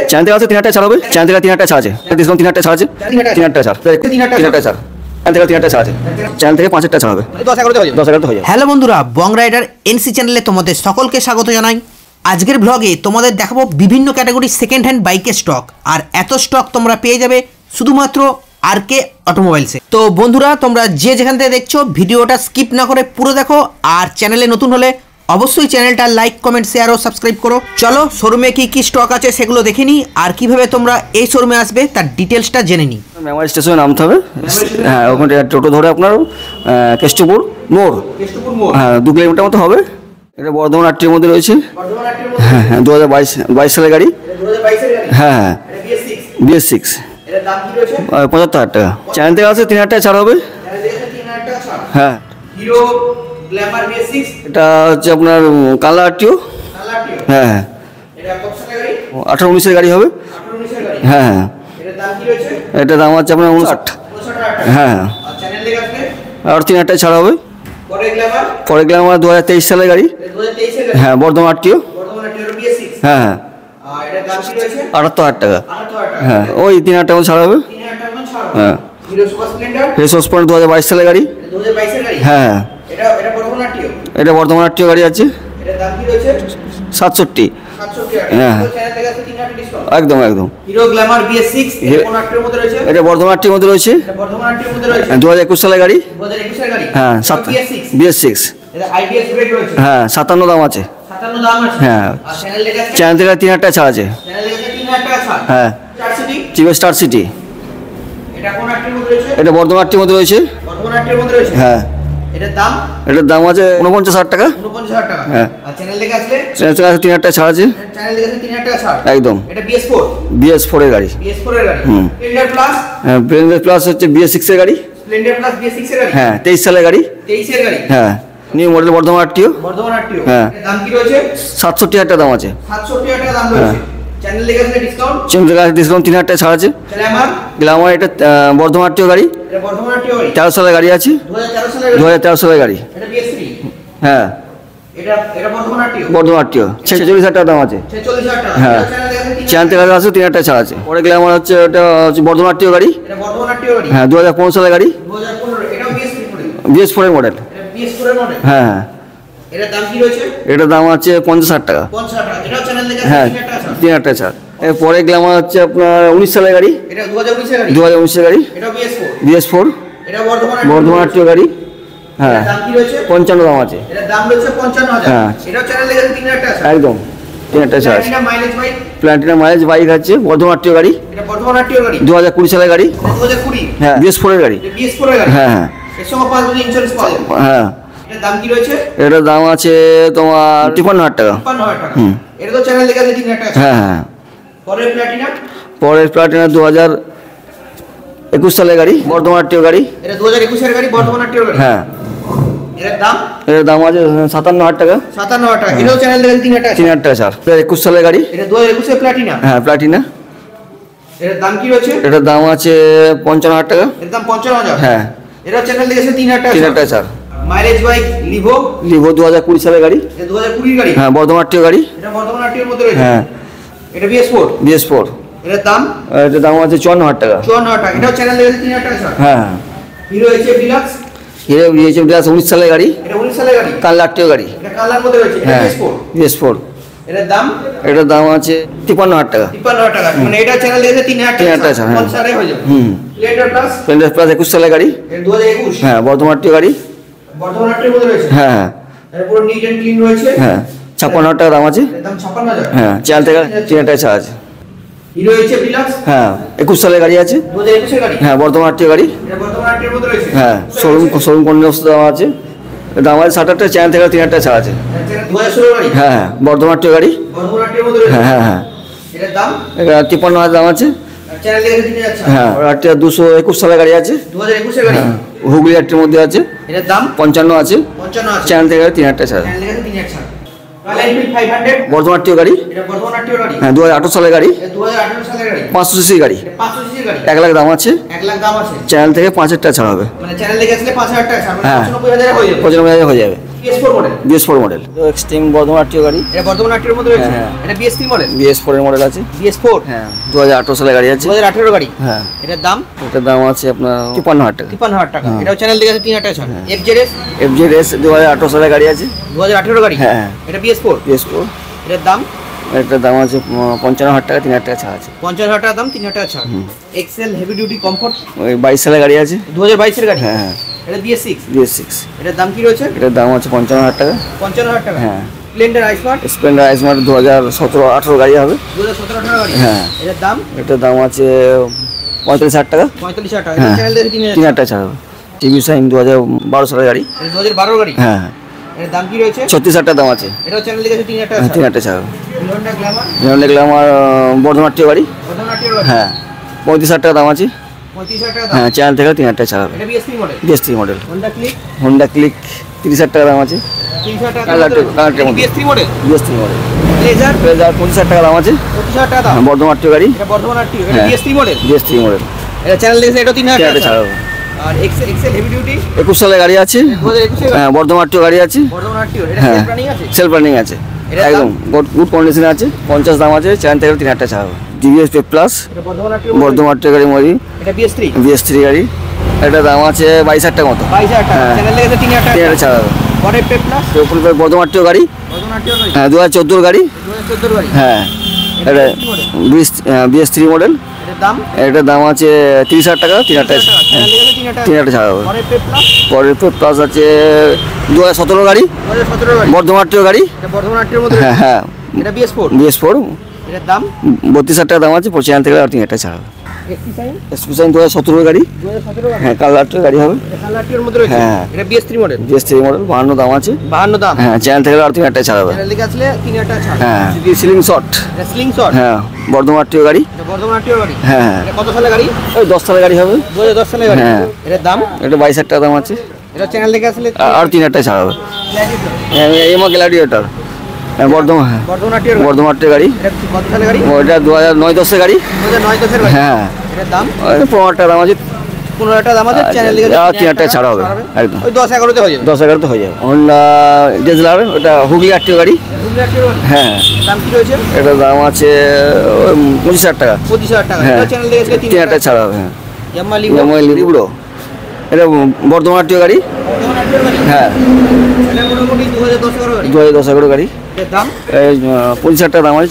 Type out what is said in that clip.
Channel থেকে আছে 3000 টাকা ছাড় হবে, চ্যানেল থেকে 3000 টাকা ছাড় আছে, ডিসকাউন্ট 3000 টাকা ছাড় আছে, 3000 টাকা ছাড়, 3000 টাকা ছাড়, চ্যানেল থেকে 3000 টাকা ছাড় আছে, চ্যানেল থেকে 5000 টাকা ছাড় হবে, 10,000 হয়ে যাবে। হ্যালো বন্ধুরা, বং রাইডার এনসি চ্যানেলে তোমাদের সকলকে স্বাগত জানাই। আজকের ব্লগে তোমাদের দেখাবো বিভিন্ন ক্যাটাগরির সেকেন্ড হ্যান্ড বাইকের স্টক, আর এত স্টক তোমরা পেয়ে যাবে শুধুমাত্র আরকে অটোমোবাইলসে। তো বন্ধুরা, তোমরা যে যেখান থেকে দেখছো ভিডিওটা স্কিপ না করে পুরো দেখো, আর চ্যানেলে নতুন হলে অবশ্যই চ্যানেলটা লাইক, কমেন্ট, শেয়ার ও সাবস্ক্রাইব করো। চলো শোরুমে কি কি স্টক আছে সেগুলো দেখে নিই, আর কিভাবে তোমরা এই শোরুমে আসবে তার ডিটেলসটা জেনে নিই। মেমারি স্টেশনে নামতে হবে, হ্যাঁ ওখানে টোটো ধরে আপনার কেষ্টপুর মোড়, হ্যাঁ 2 কিলোমিটার মতো হবে। এটা বর্ধমান আটটির মধ্যে রয়েছে, হ্যাঁ হ্যাঁ 2022 সালের গাড়ি, হ্যাঁ হ্যাঁ BS6, 75,000 টাকা। চ্যানেল থেকে আছে 3000 টাকা ছাড় হবে, হ্যাঁ। এটা হচ্ছে আপনার কালা আরটিও, হ্যাঁ হ্যাঁ 18-19 গাড়ি হবে, হ্যাঁ হ্যাঁ এটা দাম আছে আপনার 59, হ্যাঁ আর 3000 টাকা ছাড় হবে। পরে গ্ল্যামার 2023 সালের গাড়ি, হ্যাঁ বর্ধমান আরটিও, হ্যাঁ হ্যাঁ 78,000 টাকা, হ্যাঁ ওই 3000 টাকা ছাড় হবে, হ্যাঁ। রেসো স্প্লেন্ডার 2022 সালের গাড়ি, হ্যাঁ এটা বর্ধমান আরটিও গাড়ি আছে, 67, হ্যাঁ একদম একদম। এটা বর্ধমান আরটির মধ্যে রয়েছে, 2021 সালের গাড়ি, হ্যাঁ BS6, হ্যাঁ 57 দাম আছে, হ্যাঁ চ্যানেল থেকে 3000 টাকা ছাড় আছে, হ্যাঁ স্টার সিটি, এটা বর্ধমান আরটির মধ্যে রয়েছে, হ্যাঁ এটার দাম আছে 49,000 টাকা, হ্যাঁ চ্যানেল থেকে আসলে 3000 টাকা ছাড় আছে, একদম। BS4 এর গাড়ি, হ্যাঁ স্প্লেন্ডার প্লাস হচ্ছে BS6 এর গাড়ি, হ্যাঁ 23 সালের গাড়ি, হ্যাঁ নিউ মডেল বর্ধমান আরটিও, হ্যাঁ 67,000 টাকা দাম আছে, হ্যাঁ চ্যানেল থেকে ডিসকাউন্ট 3000 টাকা ছাড় আছে। গ্ল্যামার এটা বর্ধমান আরটিও গাড়ি, 13 সালের গাড়ি আছে, 2013 সালের গাড়ি, হ্যাঁ বর্ধমান আরটিও 46,000 টাকা দাম আছে, হ্যাঁ চ্যানেল থেকে আছে 3000 টাকা ছাড় আছে। পরে গ্ল্যামার হচ্ছে ওটা হচ্ছে বর্ধমান আরটিও গাড়ি, হ্যাঁ 2015 সালের গাড়ি, BS4 এর মডেল, হ্যাঁ হ্যাঁ এটার দাম আছে 50,000 টাকা, হ্যাঁ 3000 টাকা ছাড়। এরপরে গ্ল্যামার হচ্ছে আপনার 19 সালের গাড়ি, 2019 গাড়ি, BS4 বর্ধমান আরটিও গাড়ি, হ্যাঁ 55 দাম আছে, হ্যাঁ একদম 3000 টাকা ছাড়। প্ল্যাটিনা মাইলেজ বাইক আছে, বর্ধমান আরটিও গাড়ি, 2020 সালের গাড়ি, হ্যাঁ BS4 এর গাড়ি, হ্যাঁ হ্যাঁ হ্যাঁ এটার দাম আছে তোমার 53,000 টাকা, হ্যাঁ হ্যাঁ। পরের প্ল্যাটিনা 2021 সালের গাড়ি, বর্ধমান আরটিও গাড়ি, হ্যাঁ এটার দাম আছে 57,000 টাকা, 3000 টাকা ছাড়। 21 সালের গাড়ি, হ্যাঁ প্ল্যাটিনা, এটার দাম আছে 55,000 টাকা, হ্যাঁ 3000 টাকা ছাড়। মাইলেজ বাইক লিভো 2020 সালের গাড়ি, 2020 গাড়ি, হ্যাঁ বর্ধমান আরটিও গাড়ি, এটা বর্ধমান আরটিওর মধ্যে রয়েছে, হ্যাঁ এটা BS4, এটার দাম আছে 54,000 টাকা, 54,000 টাকা, এটাও চ্যানেল লেভেল 3000 টাকা ছাড়, হ্যাঁ hero HF deluxe, hero HF deluxe 19 সালের গাড়ি, এটা 19 সালের গাড়ি, কালার আরটিও গাড়ি, এটা কালার মধ্যে রয়েছে, এটা BS4, এটার দাম আছে 53,000 টাকা, 53,000 টাকা, মানে এটা চ্যানেল লেভেল 3000 টাকা ছাড়, 50 হয়ে যাবে। স্প্লেন্ডার প্লাস 21 সালের গাড়ি, এটা 2021, হ্যাঁ বর্ধমান আরটিও গাড়ি, বর্ধমান আরটিওর মধ্যে রয়েছে, হ্যাঁ হ্যাঁ এরপর নিট এন্ড ক্লিন রয়েছে, হ্যাঁ 56,000 টাকা দাম আছে, দাম 56,000, হ্যাঁ চ্যানেল থেকে 3000 টাকা ছাড় আছে। হিরো এইচএফ ডিলাক্স, হ্যাঁ 21 সালের গাড়ি আছে, 2021 এর গাড়ি, হ্যাঁ বর্ধমান আরটিও গাড়ি, এটা বর্ধমান আরটিওর মধ্যে রয়েছে, হ্যাঁ শোরুম কোন অবস্থা দাম আছে, দাম আছে 60,000 টাকা, চ্যানেল থেকে 3000 টাকা ছাড় আছে, 2016 গাড়ি, হ্যাঁ হ্যাঁ বর্ধমান আরটিও গাড়ি, বর্ধমান আরটিওর মধ্যে রয়েছে, হ্যাঁ হ্যাঁ হ্যাঁ এটার দাম 53,000 দাম আছে, চ্যানেল লেভেল 3000 ছাড়, হ্যাঁ আরটিও 221 সালের গাড়ি আছে, 2021 এর গাড়ি, হুগলি আরটির মধ্যে আছে, এটার দাম 55 আছে, 55 আছে, চ্যানেল থেকে 3000 টাকা ছাড়, চ্যানেল লেভেল 3000 ছাড়। রয়্যাল এনফিল্ড 500, বর্ধমান আরটিও গাড়ি, এটা বর্ধমান আরটিওর গাড়ি, হ্যাঁ 2018 সালের গাড়ি, এটা 2018 সালের গাড়ি, 500 সিসি গাড়ি, 500 সিসি গাড়ি, 1 লাখ দাম আছে, 1 লাখ দাম আছে, চ্যানেল থেকে 5000 টাকা ছাড় হবে, মানে চ্যানেল থেকে আসলে 5000 টাকা ছাড়, মানে হ্যাঁ 95,000 হয়ে যাবে, 95,000 হয়ে যাবে। BS4 model. BS4 model. Xtreme Bardhaman RTO গাড়ি। এটা বর্ধমান আরটিওর মধ্যে রয়েছে। হ্যাঁ। এটা BS3 মডেল। BS4 এর মডেল আছে। BS4 হ্যাঁ 2018 সালে গাড়ি আছে। 2018 গাড়ি। হ্যাঁ। এটার দাম? এটার দাম আছে আপনার 53000 টাকা। 53000 টাকা। এটাও চ্যানেল দেখে আছে 3000 টাকা ছাড়। FZS? FZS 2018 সালে গাড়ি আছে। 2018 গাড়ি। হ্যাঁ। এটা BS4? BS4 এটার দাম? এটার দাম আছে 55000 টাকা, 3000 টাকা ছাড় আছে। 50000 টাকা দাম, 3000 টাকা ছাড়। XL heavy duty comfort? ওই 22 সালে গাড়ি আছে। 2022 এর গাড়ি। হ্যাঁ। এটা BS6? BS6 এটার দাম কি রয়েছে? এটার দাম আছে 55000 টাকা। 55000 টাকা। হ্যাঁ। Splendor iSmart? স্প্লেন্ডার আইসমার্ট 2017-18 গাড়ি হবে। 2017-18 গাড়ি। হ্যাঁ। এটার দাম? এটার দাম আছে 45000 টাকা। 45000 টাকা। হ্যাঁ। চ্যানেল দেখে 3000 3000 টাকা ছাড় হবে। টিভি সাইন 2012 সালের গাড়ি। এটা 2012 গাড়ি। হ্যাঁ। এর দাম কি রয়েছে? 36000 টাকা দাম আছে। এটাও চ্যানেল দেখে 3000 টাকা। 3000 টাকা ছাড় হবে। Hero Honda Glamour? যেমন দেখলাম আমার বর্ধমান আরটিও গাড়ি। বর্ধমান আরটিওর গাড়ি। হ্যাঁ 35000 টাকা দাম আছে। 35000 টাকা দাম। হ্যাঁ চ্যানেল থেকে 3000 টাকা ছাড় হবে। এটা BS3 model. BS3 model. Honda click? 3000 টাকা দাম আছে। 30000 টাকা কালার দাম। মধ্যে। BS3 model. BS3 model. Blazer? 25000 টাকা দাম আছে। 25000 টাকা দাম। বর্ধমান আরটিও গাড়ি। এটা বর্ধমান আরটিও। এটা হ্যাঁ। BS3 model. BS3 model. এটা চ্যানেল দেখে এটা 3000 3000 টাকা টাকা ছাড় হবে। আর এক্সেল হেভি ডিউটি? 21 সালে গাড়ি আছে। 2021 এর গাড়ি। হ্যাঁ বর্ধমান আরটিও গাড়ি আছে। বর্ধমান আরটিও। এটা হ্যাঁ। সেলফ রানিং আছে? সেলফ রানিং আছে। এটার দাম? একদম গুড কন্ডিশনে আছে। 50 দাম আছে। চ্যানেল থেকে 3000 টাকা ছাড় হবে। GBS প্লাস এটা বর্ধমান আরটিও। বর্ধমান আরটিও গাড়ি মডেল। এটা BS3? BS3 গাড়ি। এটা দাম আছে 22000 টাকা মতো। 22000 টাকা। হ্যাঁ। চ্যানেল দেখে 3000 টাকা। 3000 টাকা ছাড় হবে। পরে পে প্লাস? বর্ধমান আরটিও গাড়ি। বর্ধমান আরটিও গাড়ি। হ্যাঁ 2014 গাড়ি। 2014 গাড়ি। হ্যাঁ এটা BS3 মডেল। এটার দাম? এটার দাম আছে 30000 টাকা। 3000 টাকা। চ্যানেল দেখে 3000 টাকা। 3000 টাকা ছাড় হবে। পরে পে প্লাস? পরের প্লাস আছে 2017 গাড়ি। 2017 গাড়ি। বর্ধমান আরটিও গাড়ি। এটা বর্ধমান আরটিওর মধ্যে হ্যাঁ রয়েছে। হ্যাঁ এটা BS4? BS4 এটার দাম? 32000 টাকা দাম আছে। চ্যানেল থেকে আর 3000 টাকা ছাড় হবে। এক্সি সাইন? স্পেশাল 2017 গাড়ি। 2017 গাড়ি। হ্যাঁ কালার আরটিও গাড়ি হবে। এটা কালার আরটিওর মধ্যে রয়েছে। হ্যাঁ। এটা BS3 মডেল। BS3 মডেল 52 দাম আছে। 52 দাম। হ্যাঁ চ্যানেল থেকে আর 3000 টাকা ছাড় হবে। চ্যানেল দেখে আসলে 3000 টাকা ছাড়। হ্যাঁ সিলিং শট। এটা স্লিং শট? হ্যাঁ বর্ধমান আরটিও গাড়ি। এটা বর্ধমান আরটিওর গাড়ি। হ্যাঁ এটা কত সালের গাড়ি? ওই 10 সালের গাড়ি হবে। 2010 সালের গাড়ি। হ্যাঁ। এটার দাম? এটা 22000 টাকা দাম আছে। এটা চ্যানেল দেখে আসলে আর 3000 টাকা ছাড় হবে। এমা গ্ল্যাডিয়েটর। বর্ধমান হ্যাঁ বর্ধমান আরটিওর গাড়ি। বর্ধমান আরটিও গাড়ি। এটা কত সালের গাড়ি? ওইটা 2009-10 এর গাড়ি। 2009-10 এর গাড়ি। হ্যাঁ এটার দাম? ওই 15 টাকা দাম আছে। 15 টাকা দাম আছে। চ্যানেল দেখে আর 3000 টাকা ছাড়া হবে। একদম ওই 10-11 তে হয়ে যাবে। 10-11 তো হয়ে যাবে। হন্ডা ডেজলার ওটা হুগলি আরটিও গাড়ি। হুগলি আরটিওর গাড়ি। হ্যাঁ দাম কি রয়েছে? এটার দাম আছে 25000 টাকা। 25000 টাকা। হ্যাঁ এটা চ্যানেল দেখে আসলে 3000 টাকা ছাড়া হবে। হ্যাঁ ইয়ামাহা লিভো? লিবড়ো এটা বর্ধমান আরটিও গাড়ি। বর্ধমান আরটিওর গাড়ি। হ্যাঁ এটা মোটামুটি 2010-11 গাড়ি। 2010-11 গাড়ি। এটার দাম? 25000 টাকা দাম আছে।